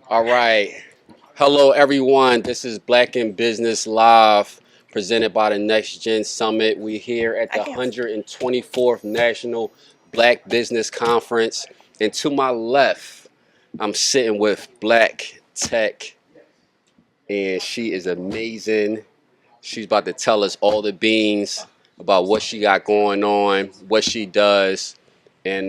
All right. Hello, everyone. This is Black in Business Live, presented by the NexGen Summit. We're here at I the can't. 124th National Black Business Conference. And to my left, I'm sitting with Black Tech, and she is amazing. She's about to tell us all the beans about what she got going on, what she does. And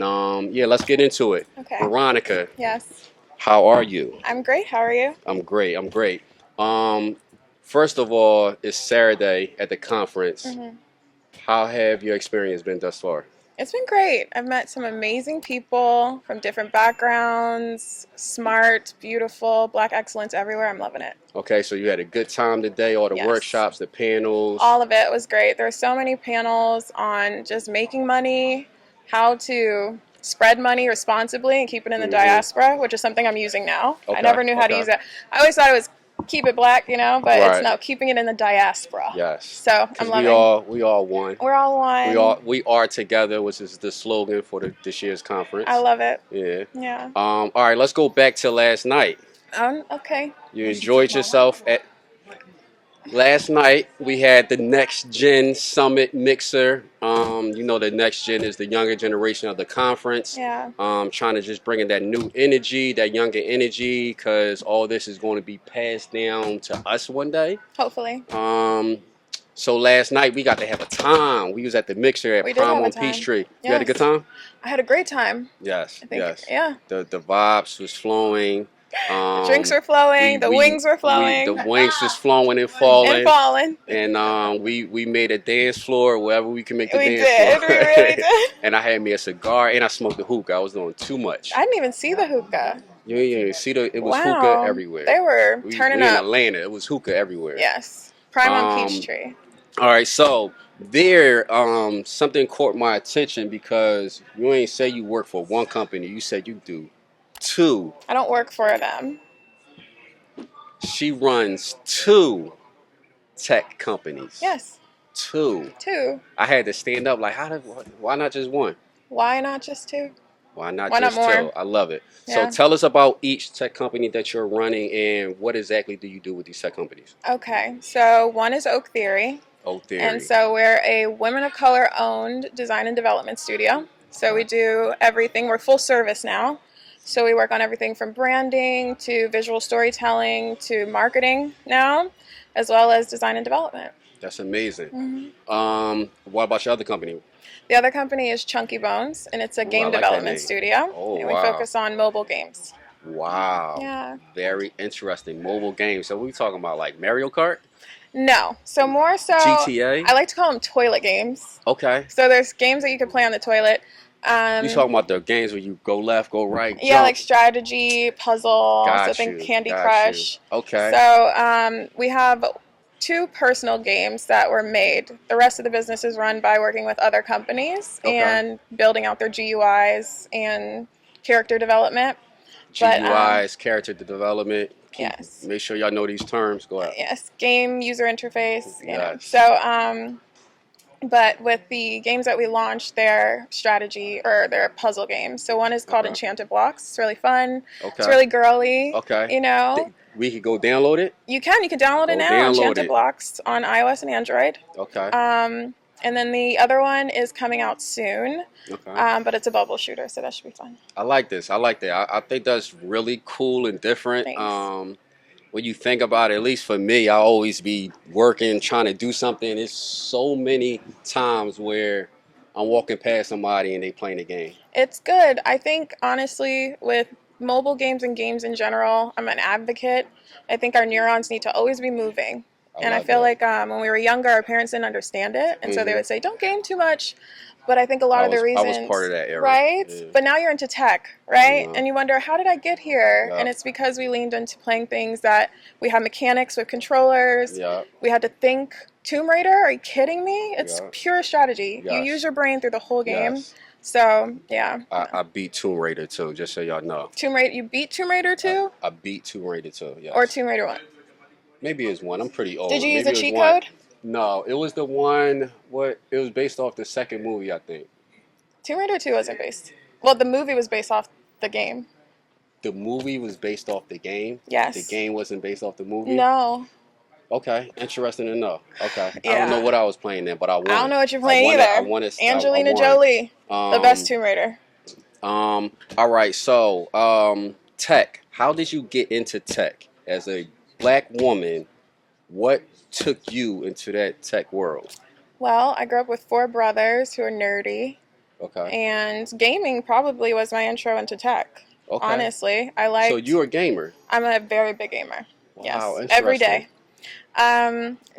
yeah, let's get into it. Okay. Veronica, Yes. how are you? I'm great. How are you? I'm great. I'm great. Um, First of all, it's Saturday at the conference. hmm How have your experience been thus far? It's been great. I've met some amazing people from different backgrounds, smart, beautiful, black excellence everywhere. I'm loving it. Okay, so you had a good time today, all the Yes. workshops, the panels. All of it was great. There were so many panels on just making money, how to spread money responsibly and keep it in the Hmm. diaspora, which is something I'm using now. I Okay, never knew how to okay. use it. I always thought it was keep it black, but it's Right. now keeping it in the diaspora. Yes. So I'm Because we loving. all we all won. We're all one. We are together, which is the slogan for this year's conference. I love it. Yeah. Yeah. All right, let's go back to last night. Okay. You enjoyed yourself at last night. We had the Next Gen Summit Mixer. The Next Gen is the younger generation of the conference. Yeah. Trying to just bring in that new energy, that younger energy, because all this is going to be passed down to us one day. Hopefully. Um, so last night we got to have a time. We was at the Mixer at We did Prime have a on time. Peachtree. You had a Yes. good time? I had a great time. Yes, I think. yes. Yeah. The vibes was flowing. The drinks were We flowing. The we wings were we the flowing. wings was flowing and And falling. falling. And we made a dance floor wherever we can make the We dance floor. did. We really did. And I had me a cigar and I smoked a hookah. I was doing too much. I didn't even see the hookah. You see it was hookah Wow. everywhere. They were We turning in up. Atlanta. It was hookah everywhere. Yes. Prime on Um, Peachtree. all right, so there something caught my attention because you ain't say you work for one company. You said you do two. I don't work for them. She runs two tech companies. Yes. Two. Two. I had to stand up like, why not just one? Why not just two? Why not Why not just more? two? I love it. So Yeah. tell us about each tech company that you're running and what exactly do you do with these tech companies? Okay. So one is Oak Theory. Oh, Theory. And so we're a women of color owned design and development studio. So we do everything. We're full service now. So we work on everything from branding to visual storytelling to marketing now, as well as design and development. That's amazing. hmm What about your other company? The other company is Chunky Bones, and it's a Ooh, I game like that development name. studio. Oh, And we wow. focus on mobile games. Wow. Yeah. Very interesting. Mobile games. So we talking about like Mario Kart? No. So more so, GTA? I like to call them toilet games. Okay. So there's games that you can play on the toilet. You talking about the games where you go left, go right, Yeah, jump? like strategy, puzzle, so Got think you. Candy Got Crush. you. Okay. So we have two personal games that were made. The rest of the business is run by working with other companies Okay. and building out their GUIs and character development. But, GUIs, character development. Yes. Make sure y'all know these terms. Go ahead. Yes, game user interface. Yes. So, but with the games that we launched, they're strategy or they're puzzle games. So one is called Okay. Enchanted Blocks. It's really fun. Okay. It's really girly. Okay. We could go download it? You can download it now. Enchanted Blocks on iOS and Android. Okay. And then the other one is coming out soon. Okay. But it's a bubble shooter, so that should be fun. I like this. I like that. I think that's really cool and different. Thanks. When you think about it, at least for me, I always be working, trying to do something. There's so many times where I'm walking past somebody and they playing the game. It's good. I think, honestly, with mobile games and games in general, I'm an advocate. I think our neurons need to always be moving. And I feel like when we were younger, our parents didn't understand it. And so they would say, don't game too much. But I think a lot of the reasons, I was part of that era. Right? Yeah. But now you're into tech, right? Yeah. And you wonder, how did I get here? Yeah. And it's because we leaned into playing things that we had mechanics with controllers. Yeah. We had to think. Tomb Raider? Are you kidding me? It's pure strategy. Yes. You use your brain through the whole game. Yes. So, yeah. I beat Tomb Raider too, just so y'all know. Tomb Raider, you beat Tomb Raider 2? I beat Tomb Raider too, yes. Or Tomb Raider 1? Maybe it's 1. I'm pretty old. Did you use Maybe a cheat one. code? No, it was the one, it was based off the second movie, I think. Tomb Raider 2 wasn't based. Well, the movie was based off the game. the movie was based off the game? Yes. The game wasn't based off the movie? No. Okay, interesting to know. Okay, Yeah. I don't know what I was playing then, but I won. I don't know what you're playing either. I won it. Angelina Jolie, the best Tomb Raider. All right, so tech. How did you get into tech as a black woman? What took you into that tech world? Well, I grew up with 4 brothers who are nerdy. Okay. And gaming probably was my intro into tech. Okay. Honestly, I like. So you're a gamer? I'm a very big gamer. Wow, yes, every day.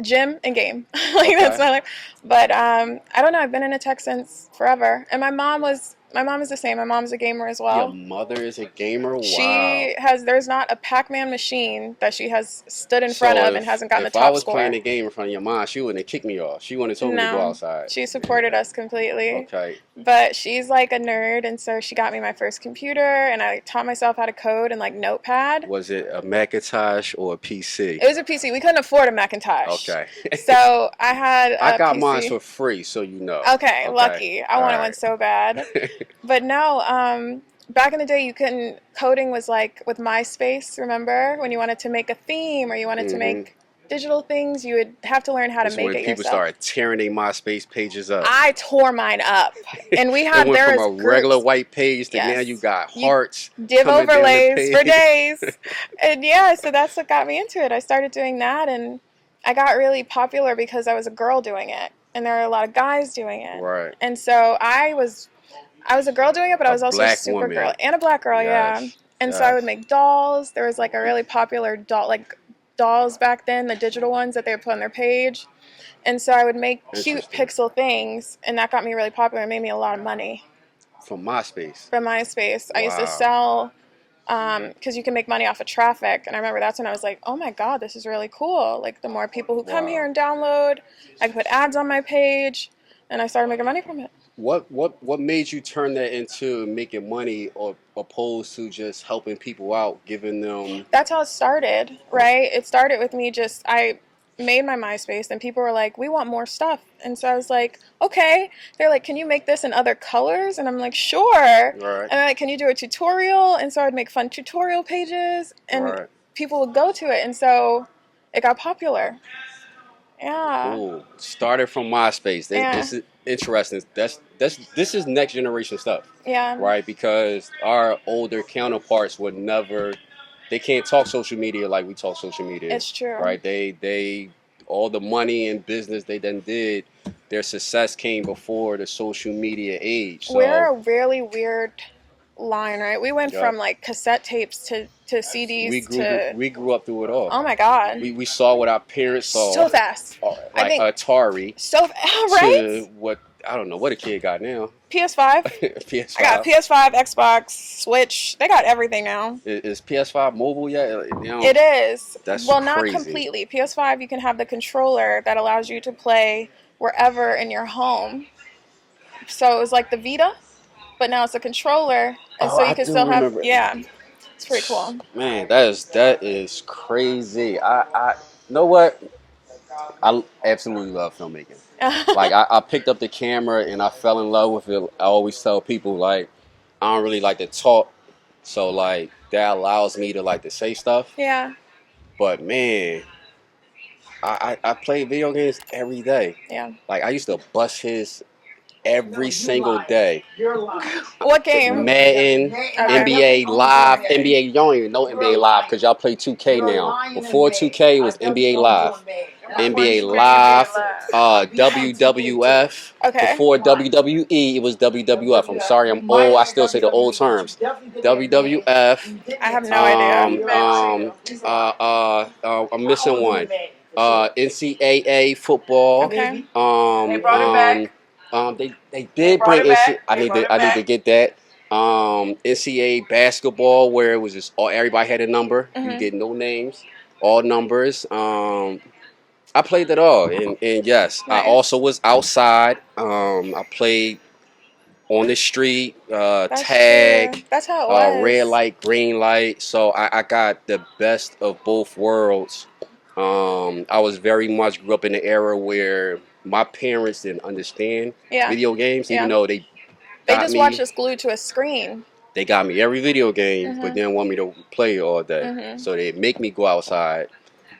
Gym and game. Like okay. That's my life. But I don't know. I've been into tech since forever, and my mom is the same. My mom's a gamer as well. Your mother is a gamer? Wow. There's not a Pac-Man machine that she has stood in front of and hasn't gotten the top score. If I was playing the game in front of your mom, she wouldn't have kicked me off. She wouldn't have told me to go outside. She supported us completely. Okay. But she's like a nerd, and so she got me my first computer, and I taught myself how to code in like Notepad. Was it a Macintosh or a PC? It was a PC. We couldn't afford a Macintosh. Okay. So I had I got PC. mine for free, so you know. Okay, lucky. I wanted one so bad. But no, back in the day, coding was like with MySpace, remember? When you wanted to make a theme or you wanted to make digital things, you would have to learn how to make it yourself. When people started tearing their MySpace pages up. I tore mine up. And we had, it went from a regular white page to now you got hearts. Div overlays for days. And yeah, so that's what got me into it. I started doing that, and I got really popular because I was a girl doing it. And there are a lot of guys doing it. Right. And so I was a girl doing it, but I was also a super girl. And a black girl, yeah. And so I would make dolls. There was like a really popular dolls back then, the digital ones that they would put on their page. And so I would make cute pixel things, and that got me really popular and made me a lot of money. From MySpace? From MySpace. I used to sell, because you can make money off of traffic. And I remember that's when I was like, oh my God, this is really cool. Like the more people who come here and download, I could put ads on my page, and I started making money from it. What made you turn that into making money, or opposed to just helping people out, giving them? That's how it started, right? It started with me I made my MySpace, and people were like, we want more stuff. And so I was like, okay. They're like, can you make this in other colors? And I'm like, sure. Right. And they're like, can you do a tutorial? And so I'd make fun tutorial pages, and people would go to it. And so it got popular. Yeah. Ooh, started from MySpace. This is interesting. This is next generation stuff. Yeah. Right? Because our older counterparts would never. They can't talk social media like we talk social media. It's true. Right? They all the money and business they then did, their success came before the social media age. So, we're a really weird line, right? We went from like cassette tapes to CDs we grew up through it all. Oh my God. We saw what our parents saw. So fast. Like Atari. So right? To what, I don't know what a kid got now. PS5. PS5. I got PS5, Xbox, Switch. They got everything now. Is PS5 mobile yet? It is. That's not crazy. Completely. PS5, you can have the controller that allows you to play wherever in your home. So it was like the Vita, but now it's a controller, and so you can still have. Yeah, it's pretty cool. Man, that is crazy. I know what? I absolutely love filmmaking. Like I picked up the camera and I fell in love with it. I always tell people like I don't really like to talk, so like that allows me to like to say stuff. Yeah. But man, I play video games every day. Yeah. Like I used to bust his every single day. What game? Madden, NBA Live, NBA. You don't even know NBA Live because y'all play 2K now. Before 2K it was NBA Live. NBA Live, WWF. Okay. Before WWE, it was WWF. I'm sorry, I'm old. I still say the old terms. WWF. I have no idea. I'm missing one. NCAA football. Okay. They did bring NCAA. I need to get that. NCAA basketball, where it was just everybody had a number. You get no names, all numbers. I played it all, and yes, nice. I also was outside. I played on the street, tag. True. That's how it was. Red light, green light. So I got the best of both worlds. I was very much grew up in the era where my parents didn't understand video games, even though they just watched us glued to a screen. they got me every video game, but Mhm. didn't want me to play all day. Mhm. So they make me go outside,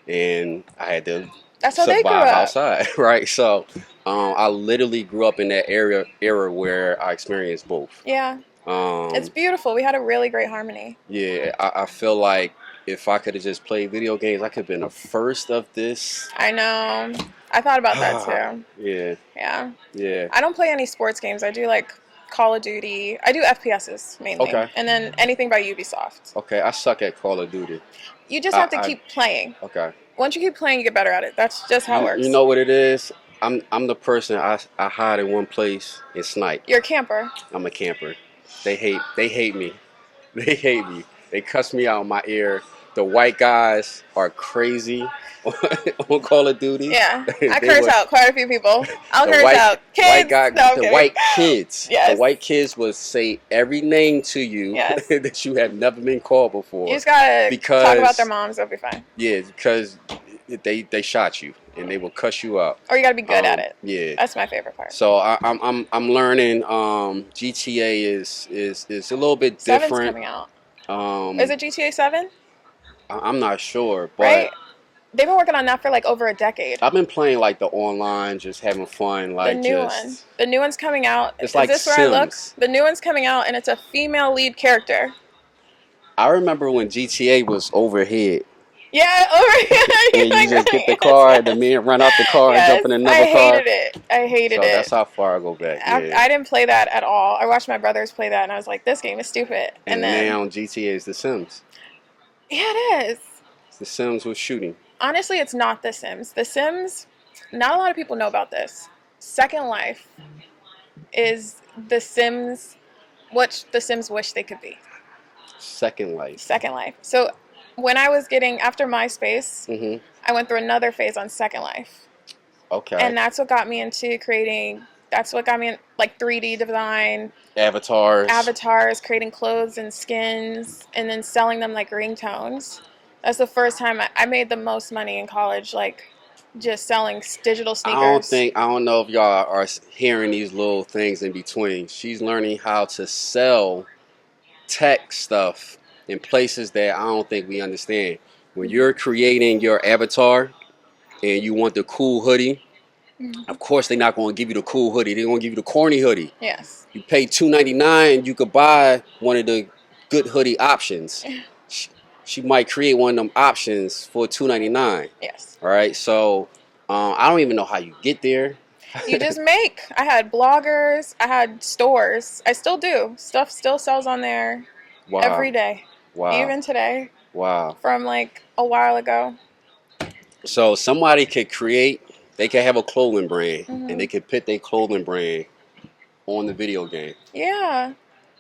and I had to That's how they grew survive up. outside, right? So I literally grew up in that era where I experienced both. Yeah. It's Um, beautiful. We had a really great harmony. yeah, I feel like if I could have just played video games, I could have been the first of this. I know. I thought about that too. Yeah, Yeah. yeah. I don't play any sports games. I do like Call of Duty. I do FPSs mainly. Okay. And then anything by Ubisoft. Okay, I suck at Call of Duty. You just have to I keep playing. okay. Once you keep playing, you get better at it. That's just how it You works. know what it is? I'm the person I hide in one place and snipe. You're a camper. I'm a camper. They hate me. They hate me. They cuss me out in my ear. The white guys are crazy on Call of Duty. Yeah. I They curse would- out quite a few people. I'll the curse out kids. No, I'm the kidding. white kids. Yes. The white kids will say every name to you Yes. that you have never been called before. You just gotta Because- talk about their moms. They'll be fine. Yeah, because they shot you and they will cuss you out. Or you gotta be good at it. Yeah. That's my favorite part. So I'm learning. GTA is a little bit 7's different. coming out. Um, Is it GTA 7? I'm not sure, but Right? They've been working on that for like over a decade. I've been playing like the online, just having fun. Like The new just, one. The new one's coming out. It's Is like this where I look? Sims. The new one's coming out and it's a female lead character. I remember when GTA was overhead. Yeah, over here. And you just get the car, and the man run out the car and jump in another I car. hated it. I hated So it. that's how far I go back. Yeah. I didn't play that at all. I watched my brothers play that and I was like, this game is stupid. and then now GTA is The Sims. yeah, it is. It's The Sims with shooting. Honestly, it's not The Sims. The Sims, not a lot of people know about this. Second Life is The Sims, what The Sims wish they could be. Second Life. Second Life. So when I was getting, after MySpace, Mm-hmm. I went through another phase on Second Life. Okay. And that's what got me into creating, that's what got me in like 3D design, avatars, creating clothes and skins, and then selling them like ringtones. That's the first time I made the most money in college, like just selling digital sneakers. I don't know if y'all are hearing these little things in between. She's learning how to sell tech stuff in places that I don't think we understand. When you're creating your avatar and you want the cool hoodie, of course they're not going to give you the cool hoodie. They're going to give you the corny hoodie. Yes. You pay $2.99 and you could buy one of the good hoodie options. She might create one of them options for $2.99. Yes. All right, so I don't even know how you get there. You just make. I had bloggers. I had stores. I still do. Stuff still sells on there Wow. every day. Wow. Even today. Wow. From like a while ago. So somebody could create, they could have a clothing brand, Mhm. and they could put their clothing brand on the video game. Yeah.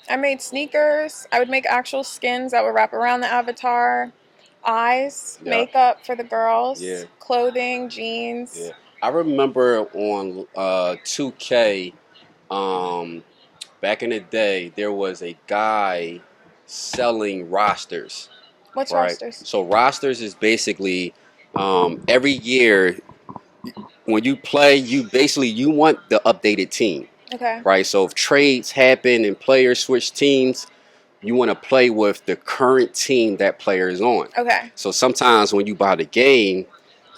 I made sneakers. I would make actual skins that would wrap around the avatar. Eyes, Yeah. makeup for the girls, Yeah. clothing, jeans. Yeah. I remember on 2K, back in the day, there was a guy selling rosters. What's Right. rosters? So rosters is basically every year when you play, you want the updated team, Okay. right? So if trades happen and players switch teams, you want to play with the current team that player is on. Okay. So sometimes when you buy the game,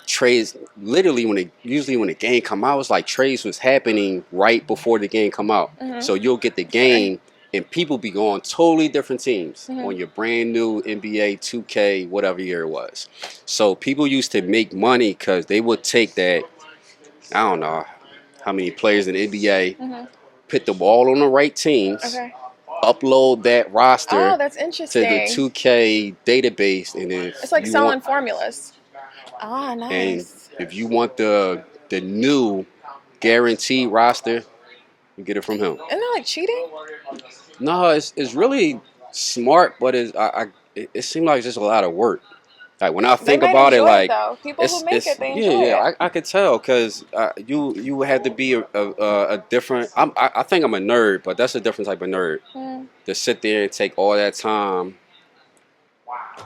trades literally usually when the game come out, it's like trades was happening right before the game come out. Mhm. So you'll get the game. And people be on totally different teams Mhm. on your brand new NBA 2K, whatever year it was. So people used to make money because they would take that, I don't know how many players in the NBA, Mhm. put them all on the right teams, Okay. upload that roster Oh, that's to interesting. the 2K database. And if It's like you selling want, formulas. Ah, and nice. if you want the new guaranteed roster, you get it from him. Isn't that like cheating? No, it's really smart, but it seems like it's just a lot of work. Like when I They think might about it, enjoy like though. People who make it, they yeah, enjoy yeah, it. I could tell because you would have to be a different. I think I'm a nerd, but that's a different type of nerd Mm. to sit there and take all that time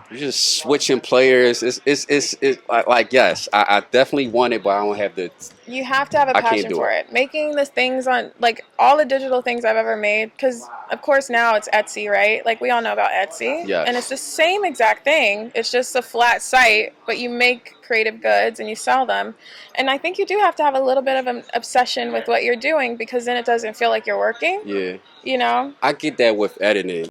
You're just switching players. It's like yes, I definitely want it, but I don't have the. You have to have a I can't passion do for it. it. Making the things on, like, all the digital things I've ever made, because of course now it's Etsy, right? Like, we all know about Etsy. Yes. And it's the same exact thing. It's just a flat site, but you make creative goods and you sell them. And I think you do have to have a little bit of an obsession with what you're doing, because then it doesn't feel like you're working. Yeah. You know? I get that with editing.